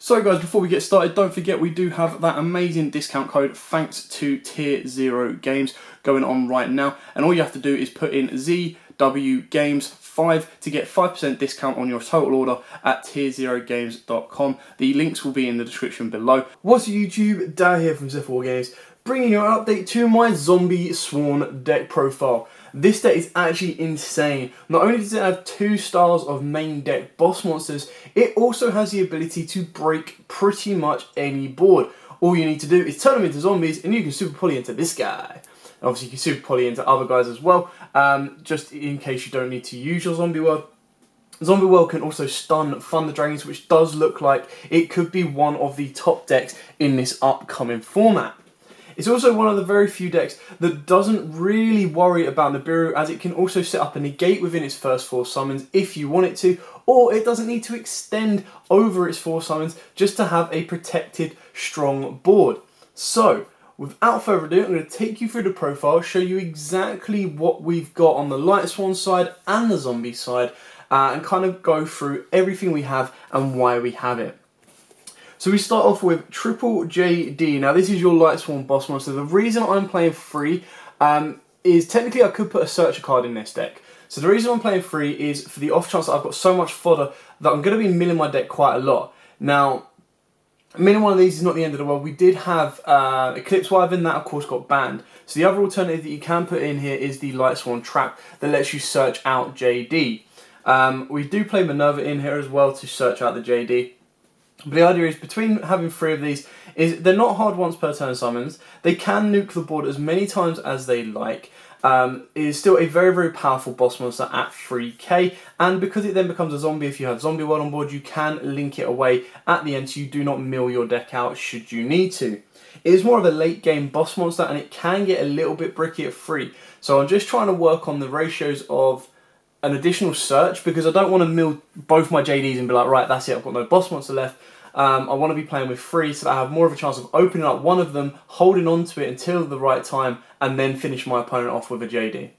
So guys, before we get started, don't forget we do have that amazing discount code thanks to Tier 0 Games going on right now. And all you have to do is put in ZWGames5 to get 5% discount on your total order at tier0games.com. The links will be in the description below. What's YouTube? Dad here from Zombiesworn Games, bringing you an update to my Zombiesworn deck profile. This deck is actually insane. Not only does it have 2 styles of main deck boss monsters, it also has the ability to break pretty much any board. All you need to do is turn them into zombies and you can super poly into this guy. Obviously you can super poly into other guys as well, just in case you don't need to use your zombie world. Zombie World can also stun Thunder Dragons, which does look like it could be one of the top decks in this upcoming format. It's also one of the very few decks that doesn't really worry about Nibiru, as it can also set up a negate within its first 4 summons if you want it to, or it doesn't need to extend over its 4 summons just to have a protected, strong board. So, without further ado, I'm going to take you through the profile, show you exactly what we've got on the Lightsworn side and the Zombie side, and kind of go through everything we have and why we have it. So we start off with Triple JD. Now this is your Lightsworn boss monster. The reason I'm playing free is technically I could put a searcher card in this deck. So the reason I'm playing free is for the off chance that I've got so much fodder that I'm going to be milling my deck quite a lot. Now, milling one of these is not the end of the world. We did have Eclipse Wyvern, that of course got banned. So the other alternative that you can put in here is the Lightsworn Trap that lets you search out JD. We do play Minerva in here as well to search out the JD. But the idea is, between having 3 of these, is they're not hard once per turn summons. They can nuke the board as many times as they like. It is still a very, very powerful boss monster at 3k. And because it then becomes a zombie, if you have Zombie World on board, you can link it away at the end so you do not mill your deck out should you need to. It is more of a late game boss monster and it can get a little bit bricky at 3. So I'm just trying to work on the ratios of an additional search, because I don't want to mill both my JDs and be like, right, that's it, I've got no boss monster left. I want to be playing with 3 so that I have more of a chance of opening up one of them, holding on to it until the right time, and then finish my opponent off with a JD.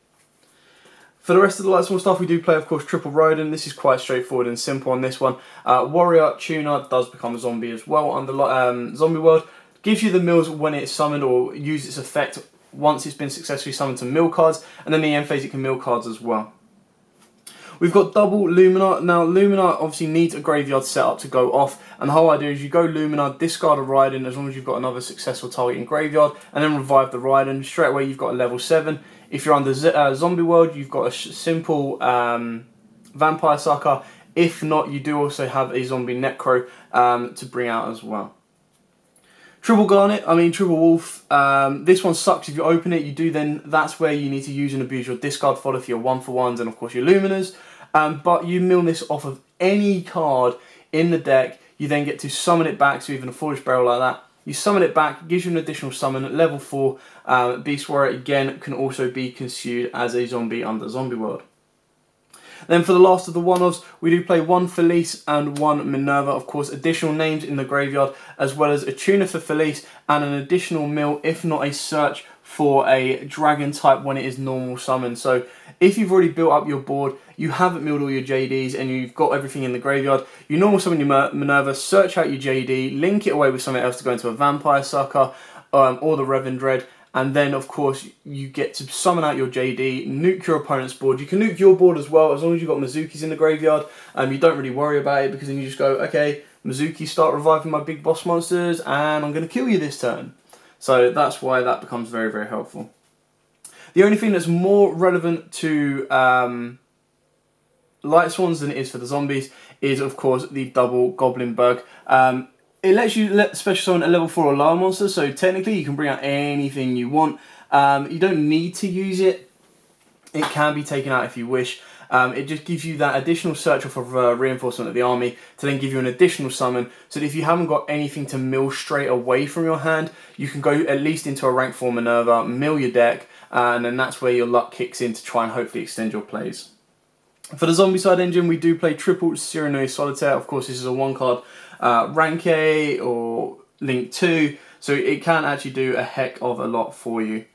For the rest of the Lightsworn stuff, we do play, of course, Triple Rodent. This is quite straightforward and simple on this one. Warrior Tuner does become a zombie as well under Zombie World. Gives you the mills when it's summoned, or use its effect once it's been successfully summoned to mill cards, and then the end phase it can mill cards as well. We've got double Luminar. Now, Luminar obviously needs a graveyard set up to go off, and the whole idea is you go Luminar, discard a Raiden as long as you've got another successful target in graveyard, and then revive the Raiden. Straight away you've got a level 7. If you're under Zombie World, you've got a simple Vampire Sucker. If not, you do also have a Zombie Necro to bring out as well. Triple Wolf, this one sucks if you open it. You do then, that's where you need to use and abuse your discard fodder for your 1-for-1s and of course your Luminars. But you mill this off of any card in the deck. You then get to summon it back, so even a Foolish Barrel like that. You summon it back, it gives you an additional summon at level 4. Beast Warrior again can also be consumed as a zombie under Zombie World. Then for the last of the one-offs, we do play 1 Felice and 1 Minerva. Of course, additional names in the graveyard, as well as a tuner for Felice and an additional mill, if not a search, for a dragon type when it is normal summon. So if you've already built up your board, you haven't milled all your JDs, and you've got everything in the graveyard, you normal summon your Minerva, search out your JD, link it away with something else to go into a Vampire Sucker or the Revan Dread. And then, of course, you get to summon out your JD, nuke your opponent's board. You can nuke your board as well, as long as you've got Mizukis in the graveyard. You don't really worry about it, because then you just go, okay, Mizuki, start reviving my big boss monsters, and I'm going to kill you this turn. So that's why that becomes very, very helpful. The only thing that's more relevant to Lightsworns than it is for the zombies is, of course, the double Goblin Bug. It lets you special summon a level 4 alarm monster, so technically you can bring out anything you want. You don't need to use it. It can be taken out if you wish. It just gives you that additional search off of reinforcement of the army to then give you an additional summon, so that if you haven't got anything to mill straight away from your hand, you can go at least into a rank 4 Minerva, mill your deck, and then that's where your luck kicks in to try and hopefully extend your plays. For the zombie side engine, we do play triple Cyrano Solitaire. Of course, this is a 1-card rank A or link 2, so it can actually do a heck of a lot for you.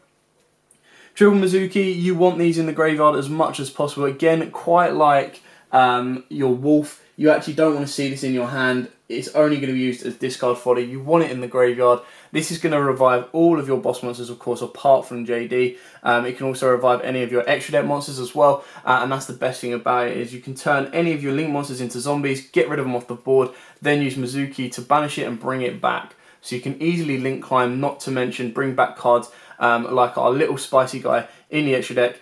Triple Mizuki, you want these in the graveyard as much as possible. Again, quite like your wolf. You actually don't want to see this in your hand. It's only going to be used as discard fodder. You want it in the graveyard. This is going to revive all of your boss monsters, of course, apart from JD. It can also revive any of your extra deck monsters as well. And that's the best thing about it, is you can turn any of your link monsters into zombies, get rid of them off the board, then use Mizuki to banish it and bring it back. So you can easily link climb, not to mention bring back cards like our little spicy guy in the extra deck,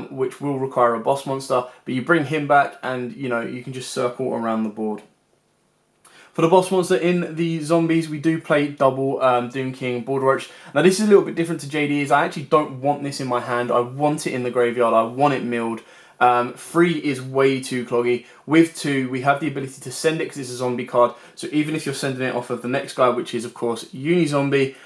which will require a boss monster, but you bring him back and you can just circle around the board. For the boss monster in the zombies, we do play double Doom King Border Roach. Now this is a little bit different to JD's. I actually don't want this in my hand. I want it in the graveyard. I want it milled. 3 is way too cloggy. With 2, we have the ability to send it because it's a zombie card. So even if you're sending it off of the next guy, which is of course Uni-Zombie,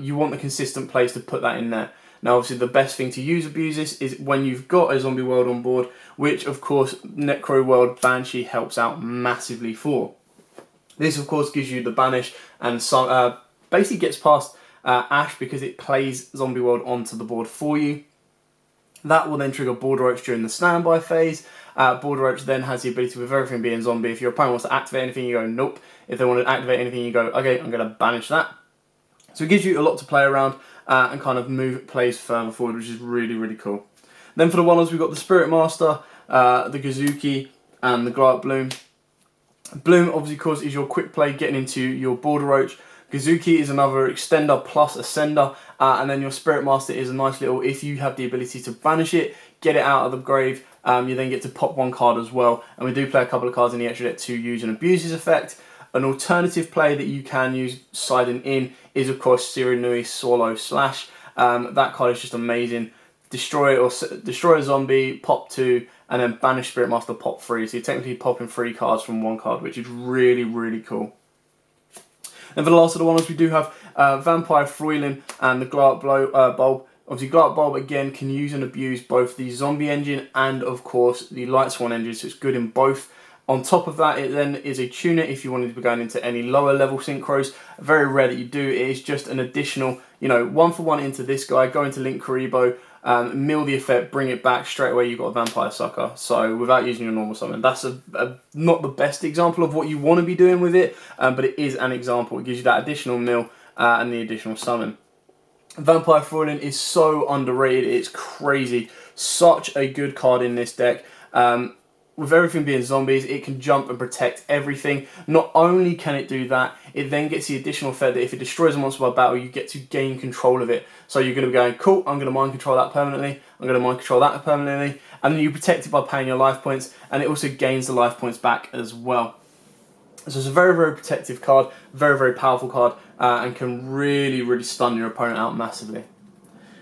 you want the consistent place to put that in there. Now obviously the best thing to abuse this is when you've got a zombie world on board, which of course Necro World Banshee helps out massively for. This of course gives you the banish and basically gets past Ash because it plays Zombie World onto the board for you. That will then trigger Border Roach during the standby phase. Border Roach then has the ability, with everything being zombie, if your opponent wants to activate anything, you go nope. If they want to activate anything, you go okay, I'm going to banish that. So it gives you a lot to play around and kind of move plays further forward, which is really, really cool. Then for the one-offs, we've got the Spirit Master, the Gazuki, and the Glow Up Bloom. Bloom, obviously, of course, is your quick play getting into your Border Roach. Gazuki is another extender plus ascender, and then your Spirit Master is a nice little, if you have the ability to banish it, get it out of the grave, you then get to pop 1 card as well. And we do play a couple of cards in the extra deck to use and abuse his effect. An alternative play that you can use siding in is, of course, Sirinui Swallow Slash. That card is just amazing. Destroy a zombie, pop 2, and then banish Spirit Master, pop 3. So you're technically popping 3 cards from 1 card, which is really, really cool. And for the last of the ones, we do have Vampire Froilin and the Glow Up Bulb. Obviously, Glow Up Bulb again can use and abuse both the Zombie engine and, of course, the Lightsworn engine, so it's good in both. On top of that, it then is a tuner if you wanted to be going into any lower level synchros. Very rare that you do. It is just an additional, 1-for-1 into this guy, go into Link Kuriboh, mill the effect, bring it back, straight away you've got a Vampire Sucker. So without using your normal summon. That's not the best example of what you want to be doing with it, but it is an example. It gives you that additional mill and the additional summon. Vampire Froilin is so underrated, it's crazy. Such a good card in this deck. With everything being zombies, it can jump and protect everything. Not only can it do that, it then gets the additional effect that if it destroys a monster by battle, you get to gain control of it. So you're going to be going, cool, I'm going to mind control that permanently, I'm going to mind control that permanently, and then you protect it by paying your life points, and it also gains the life points back as well. So it's a very, very protective card, very, very powerful card, and can really, really stun your opponent out massively.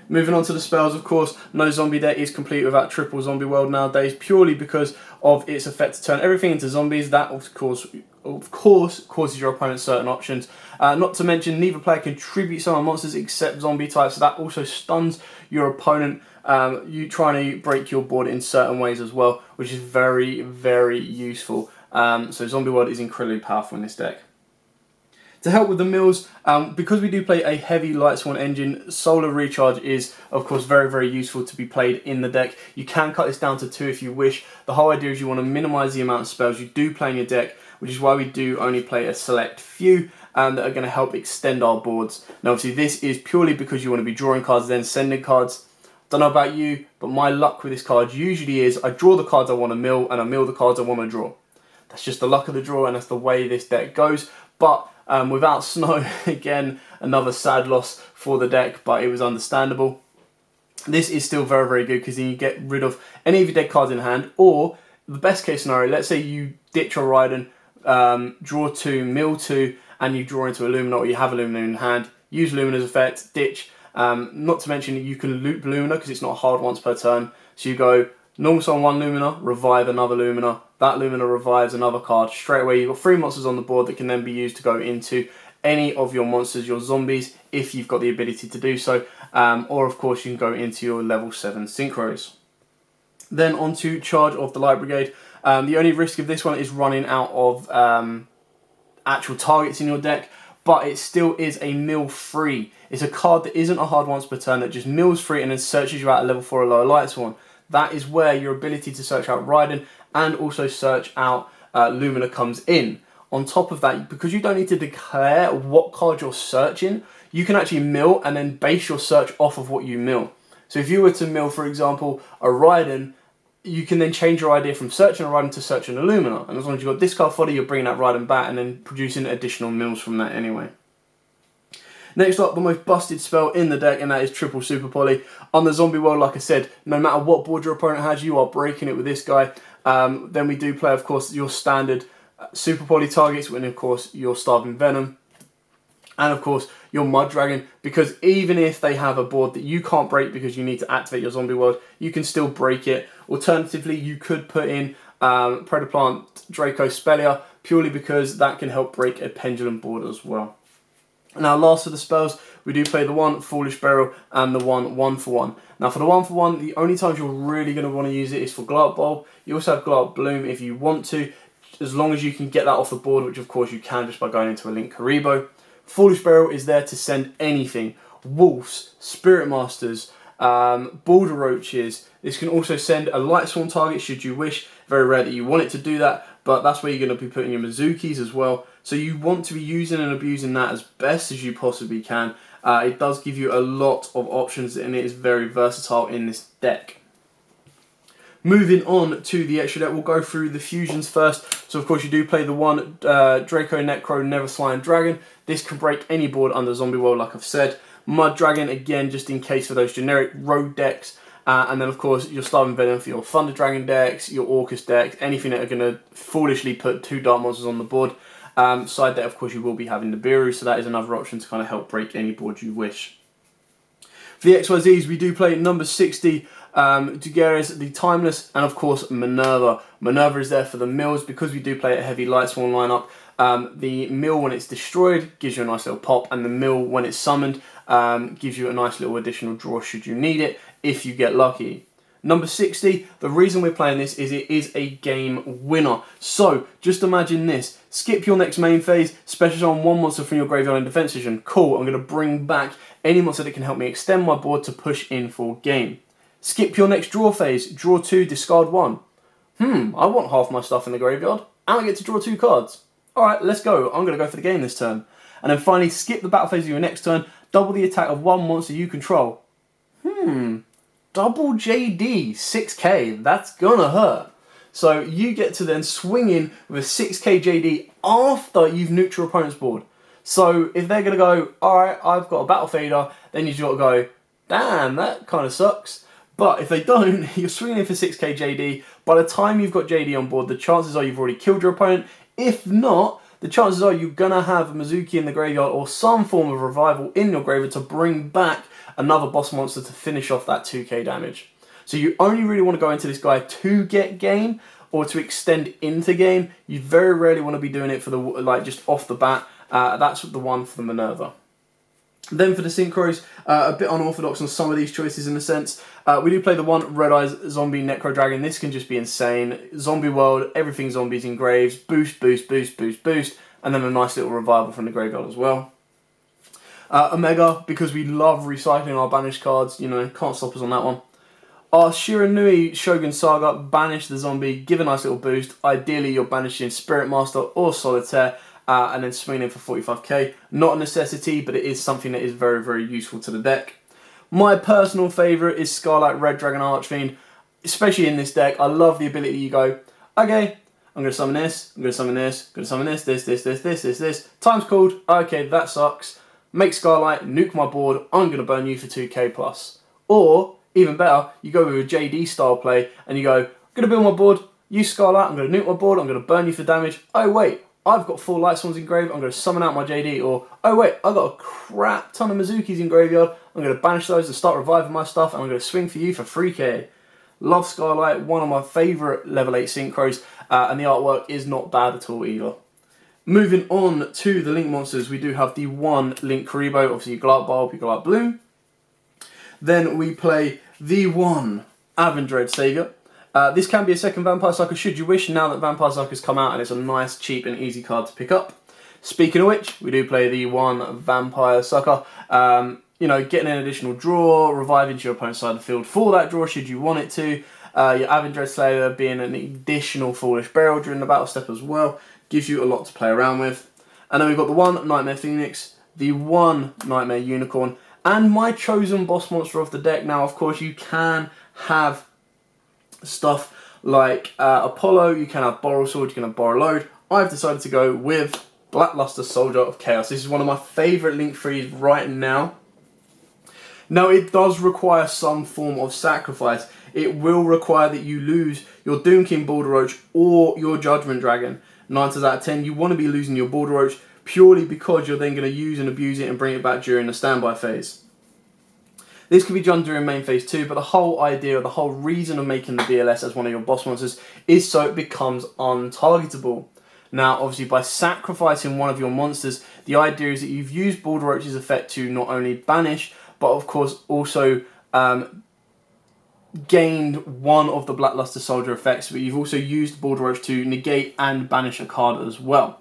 Moving on to the spells, of course, no zombie deck is complete without triple zombie world nowadays, purely because of its effect to turn everything into zombies. That, of course, causes your opponent certain options. Not to mention, neither player can tribute summon monsters except zombie types, so that also stuns your opponent. You trying to break your board in certain ways as well, which is very, very useful. So zombie world is incredibly powerful in this deck. To help with the mills, because we do play a heavy Lightsworn engine, Solar Recharge is, of course, very, very useful to be played in the deck. You can cut this down to 2 if you wish. The whole idea is you want to minimise the amount of spells you do play in your deck, which is why we do only play a select few that are going to help extend our boards. Now, obviously, this is purely because you want to be drawing cards, then sending cards. Don't know about you, but my luck with this card usually is I draw the cards I want to mill, and I mill the cards I want to draw. That's just the luck of the draw, and that's the way this deck goes. But without Snow, again, another sad loss for the deck, but it was understandable. This is still very, very good because then you get rid of any of your deck cards in hand, or the best case scenario, let's say you ditch your Raiden, draw 2, mill 2, and you draw into a Lumina, or you have a Lumina in hand, use Lumina's effect, ditch. Not to mention you can loop Lumina because it's not hard once per turn. So you go normal summon 1 Lumina, revive another Lumina. That Lumina revives another card. Straight away you've got 3 monsters on the board that can then be used to go into any of your monsters, your zombies, if you've got the ability to do so. Or of course you can go into your level 7 synchros. Then on to Charge of the Light Brigade. The only risk of this one is running out of actual targets in your deck, but it still is a mill free. It's a card that isn't a hard once per turn, that just mills free and then searches you out at level 4 or lower Lightsworn. That is where your ability to search out Raiden and also search out Lumina comes in. On top of that, because you don't need to declare what card you're searching, you can actually mill and then base your search off of what you mill. So if you were to mill, for example, a Raiden, you can then change your idea from searching a Raiden to searching a Lumina. And as long as you've got discard fodder, you're bringing that Raiden back and then producing additional mills from that anyway. Next up, the most busted spell in the deck, and that is triple super poly. On the zombie world, like I said, no matter what board your opponent has, you are breaking it with this guy. Then we do play, of course, your standard super poly targets, when of course your starving venom, and of course your mud dragon, because even if they have a board that you can't break because you need to activate your zombie world, you can still break it. Alternatively, you could put in Predaplant Draco Spelia, purely because that can help break a pendulum board as well. Now, last of the spells, we do play the one Foolish Burial and the one 1-for-1. Now, for the 1-for-1, the only times you're really going to want to use it is for Glow Up Bulb. You also have Glow Up Bloom if you want to, as long as you can get that off the board, which of course you can just by going into a Link Karibo. Foolish Burial is there to send anything. Wolves, Spirit Masters, Boulder Roaches. This can also send a Lightsworn target should you wish. Very rare that you want it to do that, but that's where you're going to be putting your Mizukis as well. So you want to be using and abusing that as best as you possibly can. It does give you a lot of options and it is very versatile in this deck. Moving on to the extra deck, we'll go through the fusions first. So of course you do play the one Draco Necro Never Flying Dragon. This can break any board under Zombie World, like I've said. Mud Dragon, again, just in case for those generic road decks. And then of course your Starving Venom for your Thunder Dragon decks, your Orcus decks, anything that are going to foolishly put 2 Dark Monsters on the board. Side deck, of course, you will be having the Nibiru, so that is another option to kind of help break any board you wish. For the XYZs, we do play number 60, Dugares, the Timeless, and of course Minerva. Minerva is there for the mills, because we do play a heavy Lightsworn lineup. The mill when it's destroyed gives you a nice little pop, and the mill when it's summoned gives you a nice little additional draw should you need it, if you get lucky. Number 60, the reason we're playing this is it is a game winner. So, just imagine this. Skip your next main phase, special summon one monster from your graveyard in defense position. Cool, I'm going to bring back any monster that can help me extend my board to push in for game. Skip your next draw phase, draw 2, discard 1. I want half my stuff in the graveyard, and I get to draw 2 cards. Alright, let's go. I'm going to go for the game this turn. And then finally, skip the battle phase of your next turn, double the attack of one monster you control. Double JD, 6k, that's gonna hurt. So you get to then swing in with a 6k JD after you've nuked your opponent's board. So if they're gonna go, alright, I've got a Battle Fader, then you've got to go, damn, that kind of sucks. But if they don't, you're swinging in for 6k JD. By the time you've got JD on board, the chances are you've already killed your opponent. If not, the chances are you're gonna have a Mizuki in the graveyard or some form of revival in your graveyard to bring back another boss monster to finish off that 2k damage. So you only really want to go into this guy to get game or to extend into game. You very rarely want to be doing it for the just off the bat. That's the one for the Minerva. Then for the synchros, a bit unorthodox on some of these choices in a sense. We do play the one Red Eyes Zombie Necro Dragon. This can just be insane. Zombie world, everything zombies in graves, boost, boost, boost, boost, boost, and then a nice little revival from the graveyard as well. Omega, because we love recycling our banished cards, you know, can't stop us on that one. Our Shiranui Shogun Saga, banish the zombie, give a nice little boost. Ideally, you're banishing Spirit Master or Solitaire, and then swinging in for 45k. Not a necessity, but it is something that is very, very useful to the deck. My personal favourite is Scarlet Red Dragon Archfiend, especially in this deck. I love the ability you go, okay, I'm going to summon this, I'm going to summon this, I'm going to summon this. Time's called, okay, that sucks. Make Scarlight, nuke my board, I'm going to burn you for 2k plus. Or, even better, you go with a JD style play and you go, I'm going to build my board, use Scarlight, I'm going to nuke my board, I'm going to burn you for damage. Oh wait, I've got 4 Lightsworns in grave, I'm going to summon out my JD. Or, oh wait, I've got a crap ton of Mizukis in graveyard, I'm going to banish those and start reviving my stuff and I'm going to swing for you for 3k. Love Scarlight, one of my favourite level 8 synchros, and the artwork is not bad at all either. Moving on to the Link monsters, we do have the one Link Karibo, obviously your Glow Up Bulb, your Glow Up Bloom. Then we play the one Avendread Savior. This can be a second Vampire Sucker should you wish, now that Vampire Sucker's come out and it's a nice, cheap and easy card to pick up. Speaking of which, we do play the one Vampire Sucker. You know, getting an additional draw, reviving to your opponent's side of the field for that draw should you want it to. Your Avenged Slayer being an additional Foolish Burial during the battle step as well. Gives you a lot to play around with. And then we've got the 1 Nightmare Phoenix, the 1 Nightmare Unicorn, and my chosen boss monster of the deck. Now, of course, you can have stuff like Apollo, you can have Borrow Sword, you can have Borrow Load. I've decided to go with Blackluster Soldier of Chaos. This is one of my favourite Link 3s right now. Now, it does require some form of sacrifice. It will require that you lose your Doom King Border Roach or your Judgment Dragon. 9 times out of 10, you want to be losing your Border Roach purely because you're then going to use and abuse it and bring it back during the standby phase. This can be done during main phase 2, but the whole idea, the whole reason of making the BLS as one of your boss monsters is so it becomes untargetable. Now, obviously, by sacrificing one of your monsters, the idea is that you've used Border Roach's effect to not only banish, but of course also gained one of the Blackluster Soldier effects, but you've also used Border Roach to negate and banish a card as well.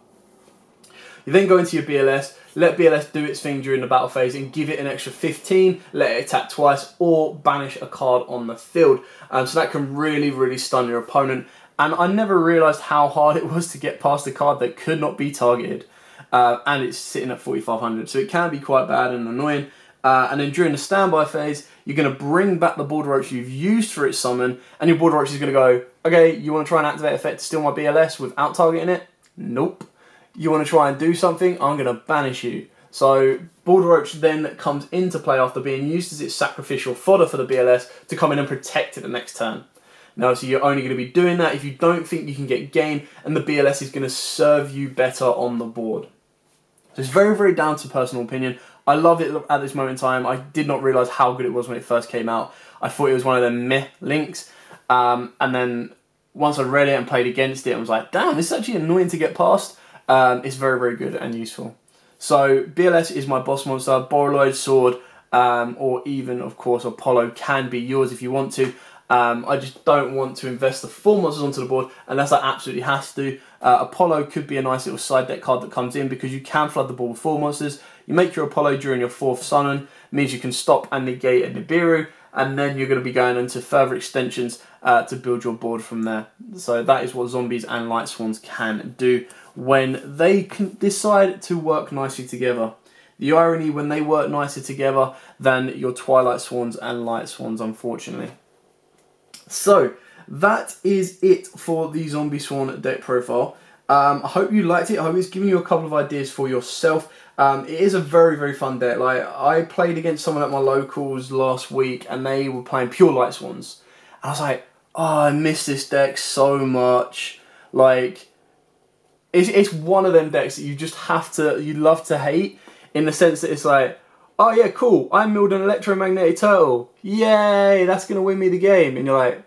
You then go into your BLS, let BLS do its thing during the battle phase and give it an extra 15, let it attack twice, or banish a card on the field. So that can really, really stun your opponent. And I never realised how hard it was to get past a card that could not be targeted. And it's sitting at 4,500, so it can be quite bad and annoying. And then during the standby phase, you're going to bring back the Border Roach you've used for its summon, and your Border Roach is going to go, okay, you want to try and activate effect to steal my BLS without targeting it? Nope. You want to try and do something? I'm going to banish you. So Border Roach then comes into play after being used as its sacrificial fodder for the BLS to come in and protect it the next turn. Now, so you're only going to be doing that if you don't think you can get gain, and the BLS is going to serve you better on the board. So it's very, very down to personal opinion. I love it at this moment in time. I did not realise how good it was when it first came out. I thought it was one of them meh links. And then once I read it and played against it, I was like, damn, this is actually annoying to get past. It's very, very good and useful. So BLS is my boss monster. Borrowed Sword, or even, of course, Apollo can be yours if you want to. I just don't want to invest the full monsters onto the board unless I absolutely have to. Apollo could be a nice little side deck card that comes in because you can flood the board with 4 monsters. You make your Apollo during your 4th summon, means you can stop and negate a Nibiru, and then you're going to be going into further extensions to build your board from there. So that is what Zombies and Lightsworns can do when they can decide to work nicely together. The irony when they work nicer together than your Twilight Swans and Light Swans, unfortunately. So that is it for the Zombiesworn deck profile. I hope you liked it. I hope it's given you a couple of ideas for yourself. It is a very, very fun deck. Like, I played against someone at my locals last week and they were playing pure Light Swans. And I was like, oh, I miss this deck so much. Like, it's one of them decks that you just have to, you love to hate, in the sense that it's like, oh yeah, cool, I milled an electromagnetic turtle. Yay, that's going to win me the game. And you're like,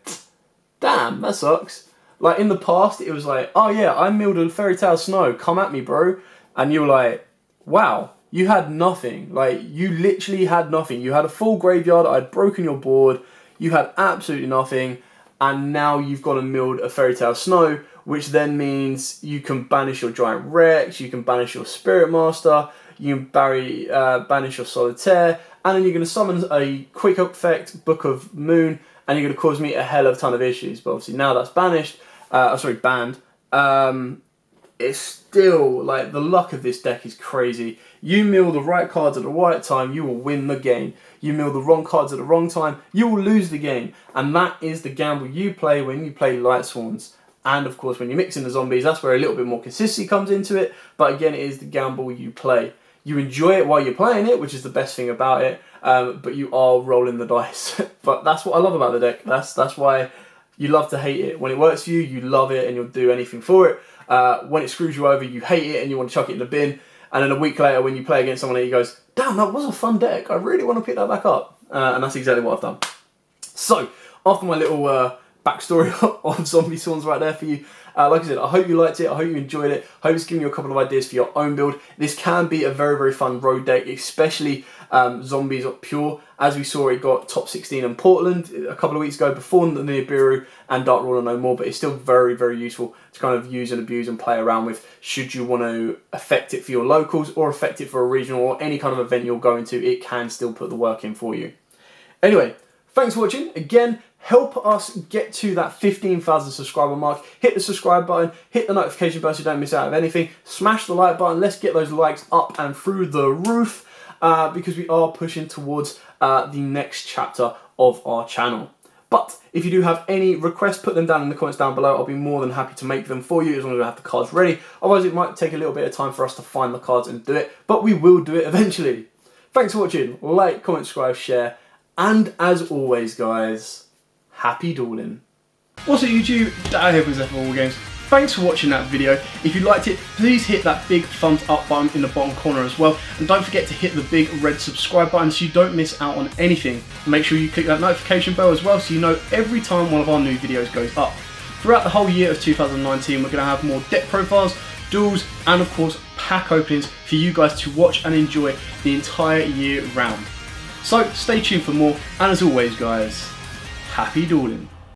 damn, that sucks. Like, in the past, it was like, oh yeah, I milled a Fairy Tale Snow, come at me, bro. And you were like, wow, you had nothing. Like, you literally had nothing. You had a full graveyard, I'd broken your board, you had absolutely nothing, and now you've got to milled a Fairy Tale Snow, which then means you can banish your Giant Rex, you can banish your Spirit Master, you can banish your Solitaire, and then you're going to summon a quick effect, Book of Moon, and you're going to cause me a hell of a ton of issues. But obviously now that's banned, it's still, like, the luck of this deck is crazy. You mill the right cards at the right time, you will win the game. You mill the wrong cards at the wrong time, you will lose the game. And that is the gamble you play when you play Lightsworns. And of course, when you mix in the zombies, that's where a little bit more consistency comes into it. But again, it is the gamble you play. You enjoy it while you're playing it, which is the best thing about it. But you are rolling the dice. But that's what I love about the deck. That's why you love to hate it. When it works for you, you love it and you'll do anything for it. When it screws you over, you hate it and you want to chuck it in the bin. And then a week later, when you play against someone, he goes, damn, that was a fun deck. I really want to pick that back up. And that's exactly what I've done. So, after my little backstory on Zombiesworn right there for you. Like I said, I hope you liked it. I hope you enjoyed it. I hope it's given you a couple of ideas for your own build. This can be a very, very fun road deck, especially Zombies Pure. As we saw, it got top 16 in Portland a couple of weeks ago before the Nibiru and Dark Ruler no more, but it's still very, very useful to kind of use and abuse and play around with should you want to affect it for your locals or affect it for a regional or any kind of event you're going to. It can still put the work in for you. Anyway, Thanks for watching. Again, help us get to that 15,000 subscriber mark. Hit the subscribe button, hit the notification bell so you don't miss out of anything. Smash the like button. Let's get those likes up and through the roof because we are pushing towards the next chapter of our channel. But if you do have any requests, put them down in the comments down below. I'll be more than happy to make them for you as long as I have the cards ready. Otherwise, it might take a little bit of time for us to find the cards and do it, but we will do it eventually. Thanks for watching. Like, comment, subscribe, share, and as always, guys, happy dueling. What's up, YouTube? Dad here from Zombiesworn. Thanks for watching that video. If you liked it, please hit that big thumbs up button in the bottom corner as well. And don't forget to hit the big red subscribe button so you don't miss out on anything. Make sure you click that notification bell as well so you know every time one of our new videos goes up. Throughout the whole year of 2019, we're going to have more deck profiles, duels, and of course pack openings for you guys to watch and enjoy the entire year round. So stay tuned for more, and as always, guys, happy dueling.